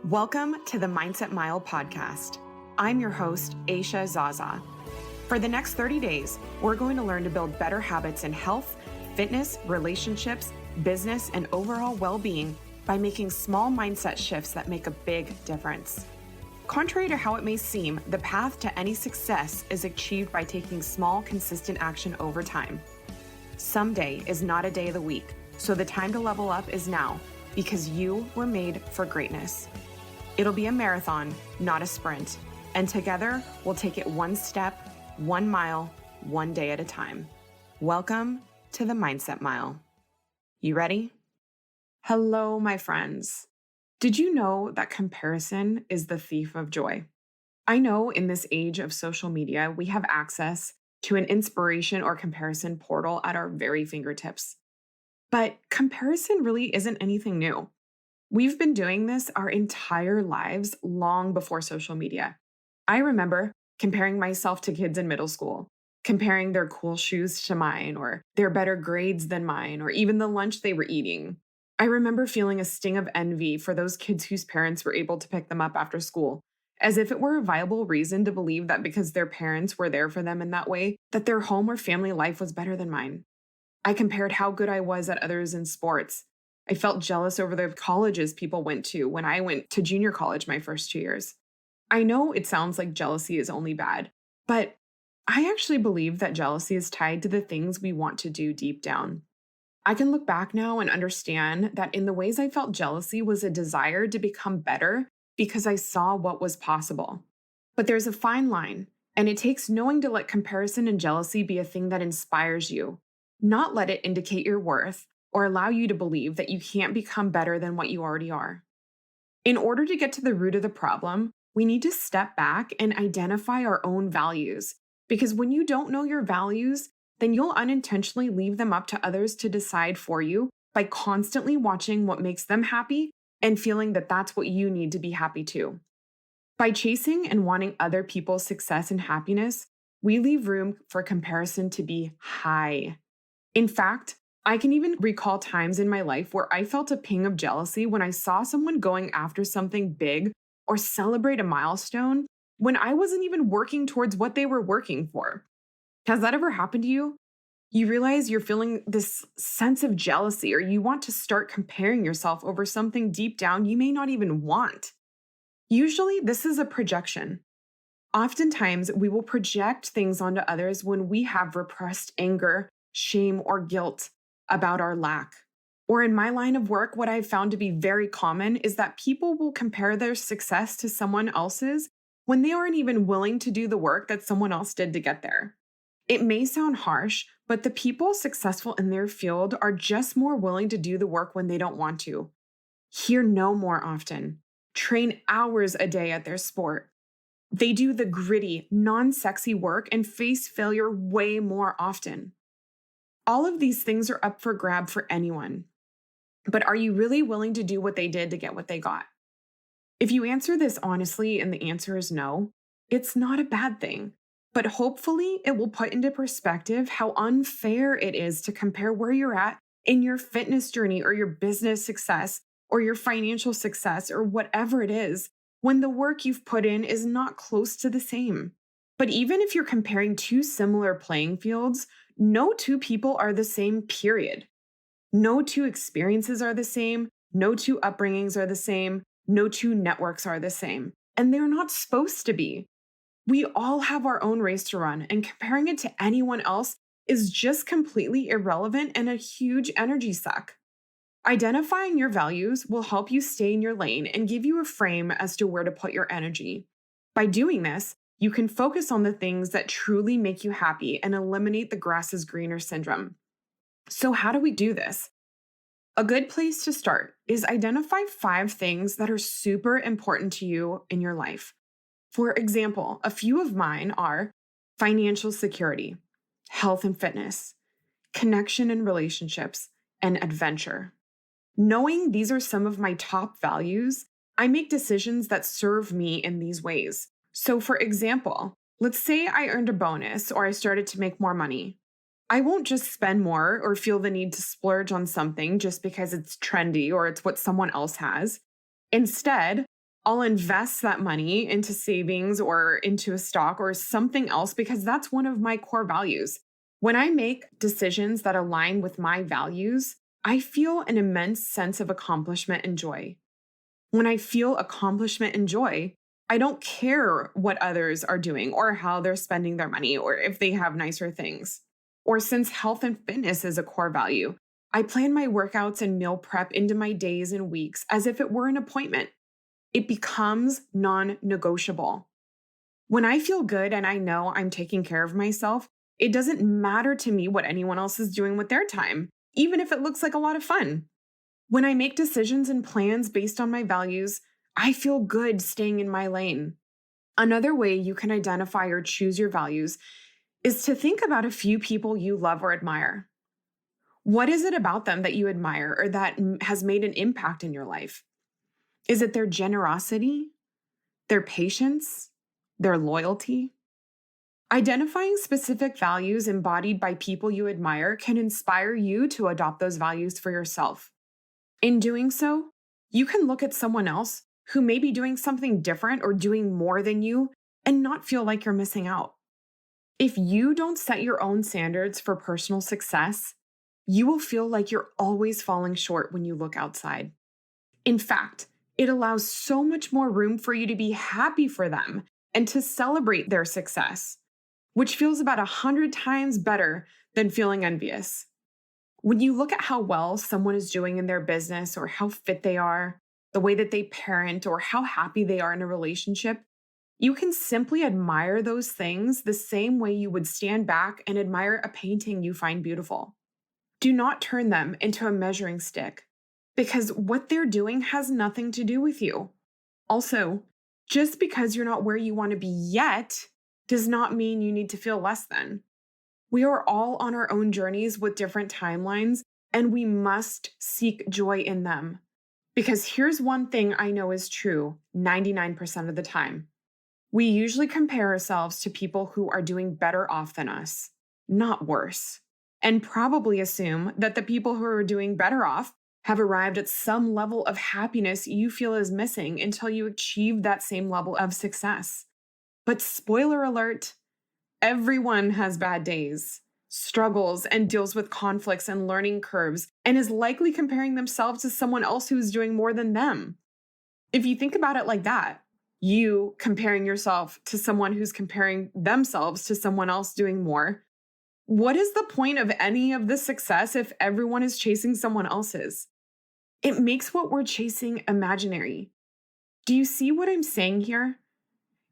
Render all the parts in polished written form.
Welcome to the Mindset Mile podcast. I'm your host, Aisha Zaza. For the next 30 days, we're going to learn to build better habits in health, fitness, relationships, business, and overall well-being by making small mindset shifts that make a big difference. Contrary to how it may seem, the path to any success is achieved by taking small, consistent action over time. Someday is not a day of the week, so the time to level up is now, because you were made for greatness. It'll be a marathon, not a sprint, and together we'll take it one step, 1 mile, one day at a time. Welcome to the Mindset Mile. You ready? Hello, my friends. Did you know that comparison is the thief of joy? I know in this age of social media, we have access to an inspiration or comparison portal at our very fingertips. But comparison really isn't anything new. We've been doing this our entire lives long before social media. I remember comparing myself to kids in middle school, comparing their cool shoes to mine, or their better grades than mine, or even the lunch they were eating. I remember feeling a sting of envy for those kids whose parents were able to pick them up after school, as if it were a viable reason to believe that because their parents were there for them in that way, that their home or family life was better than mine. I compared how good I was at others in sports. I felt jealous over the colleges people went to when I went to junior college my first 2 years. I know it sounds like jealousy is only bad, but I actually believe that jealousy is tied to the things we want to do deep down. I can look back now and understand that in the ways I felt jealousy was a desire to become better because I saw what was possible. But there's a fine line, and it takes knowing to let comparison and jealousy be a thing that inspires you, not let it indicate your worth or allow you to believe that you can't become better than what you already are. In order to get to the root of the problem, we need to step back and identify our own values. Because when you don't know your values, then you'll unintentionally leave them up to others to decide for you by constantly watching what makes them happy and feeling that that's what you need to be happy too. By chasing and wanting other people's success and happiness, we leave room for comparison to be high. In fact, I can even recall times in my life where I felt a ping of jealousy when I saw someone going after something big or celebrate a milestone when I wasn't even working towards what they were working for. Has that ever happened to you? You realize you're feeling this sense of jealousy, or you want to start comparing yourself over something deep down you may not even want. Usually, this is a projection. Oftentimes, we will project things onto others when we have repressed anger, shame, or guilt about our lack. Or in my line of work, what I've found to be very common is that people will compare their success to someone else's when they aren't even willing to do the work that someone else did to get there. It may sound harsh, but the people successful in their field are just more willing to do the work when they don't want to. Hear no more often. Train hours a day at their sport. They do the gritty, non-sexy work and face failure way more often. All of these things are up for grab for anyone. But are you really willing to do what they did to get what they got? If you answer this honestly and the answer is no, it's not a bad thing. But hopefully it will put into perspective how unfair it is to compare where you're at in your fitness journey or your business success or your financial success or whatever it is when the work you've put in is not close to the same. But even if you're comparing two similar playing fields, no two people are the same, period. No two experiences are the same. No two upbringings are the same. No two networks are the same. And they're not supposed to be. We all have our own race to run, and comparing it to anyone else is just completely irrelevant and a huge energy suck. Identifying your values will help you stay in your lane and give you a frame as to where to put your energy. By doing this, you can focus on the things that truly make you happy and eliminate the grass is greener syndrome. So how do we do this? A good place to start is identify 5 things that are super important to you in your life. For example, a few of mine are financial security, health and fitness, connection and relationships, and adventure. Knowing these are some of my top values, I make decisions that serve me in these ways. So for example, let's say I earned a bonus or I started to make more money. I won't just spend more or feel the need to splurge on something just because it's trendy or it's what someone else has. Instead, I'll invest that money into savings or into a stock or something else because that's one of my core values. When I make decisions that align with my values, I feel an immense sense of accomplishment and joy. When I feel accomplishment and joy, I don't care what others are doing or how they're spending their money or if they have nicer things. Or since health and fitness is a core value, I plan my workouts and meal prep into my days and weeks as if it were an appointment. It becomes non-negotiable. When I feel good and I know I'm taking care of myself, it doesn't matter to me what anyone else is doing with their time, even if it looks like a lot of fun. When I make decisions and plans based on my values, I feel good staying in my lane. Another way you can identify or choose your values is to think about a few people you love or admire. What is it about them that you admire or that has made an impact in your life? Is it their generosity, their patience, their loyalty? Identifying specific values embodied by people you admire can inspire you to adopt those values for yourself. In doing so, you can look at someone else who may be doing something different or doing more than you and not feel like you're missing out. If you don't set your own standards for personal success, you will feel like you're always falling short when you look outside. In fact, it allows so much more room for you to be happy for them and to celebrate their success, which feels about 100 times better than feeling envious. When you look at how well someone is doing in their business or how fit they are, the way that they parent or how happy they are in a relationship, you can simply admire those things the same way you would stand back and admire a painting you find beautiful. Do not turn them into a measuring stick because what they're doing has nothing to do with you. Also, just because you're not where you want to be yet does not mean you need to feel less than. We are all on our own journeys with different timelines, and we must seek joy in them. Because here's one thing I know is true 99% of the time. We usually compare ourselves to people who are doing better off than us, not worse, and probably assume that the people who are doing better off have arrived at some level of happiness you feel is missing until you achieve that same level of success. But spoiler alert, everyone has bad days, struggles, and deals with conflicts and learning curves, and is likely comparing themselves to someone else who's doing more than them. If you think about it like that, you comparing yourself to someone who's comparing themselves to someone else doing more, what is the point of any of this success if everyone is chasing someone else's? It makes what we're chasing imaginary. Do you see what I'm saying here?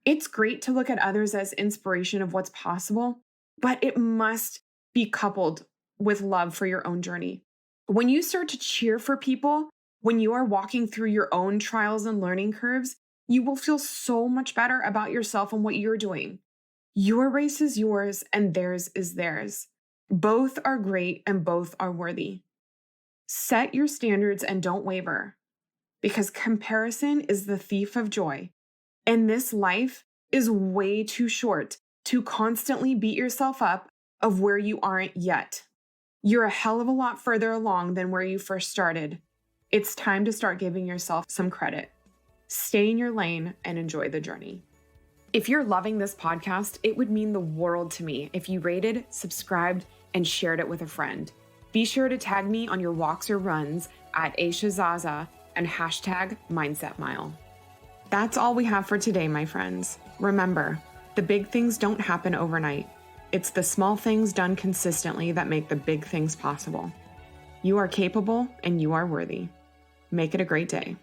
It's great to look at others as inspiration of what's possible, but it must be coupled with love for your own journey. When you start to cheer for people, when you are walking through your own trials and learning curves, you will feel so much better about yourself and what you're doing. Your race is yours and theirs is theirs. Both are great and both are worthy. Set your standards and don't waver, because comparison is the thief of joy. And this life is way too short to constantly beat yourself up of where you aren't yet. You're a hell of a lot further along than where you first started. It's time to start giving yourself some credit. Stay in your lane and enjoy the journey. If you're loving this podcast, it would mean the world to me if you rated, subscribed, and shared it with a friend. Be sure to tag me on your walks or runs at Aisha Zaza and hashtag Mindset Mile. That's all we have for today, my friends. Remember, the big things don't happen overnight. It's the small things done consistently that make the big things possible. You are capable and you are worthy. Make it a great day.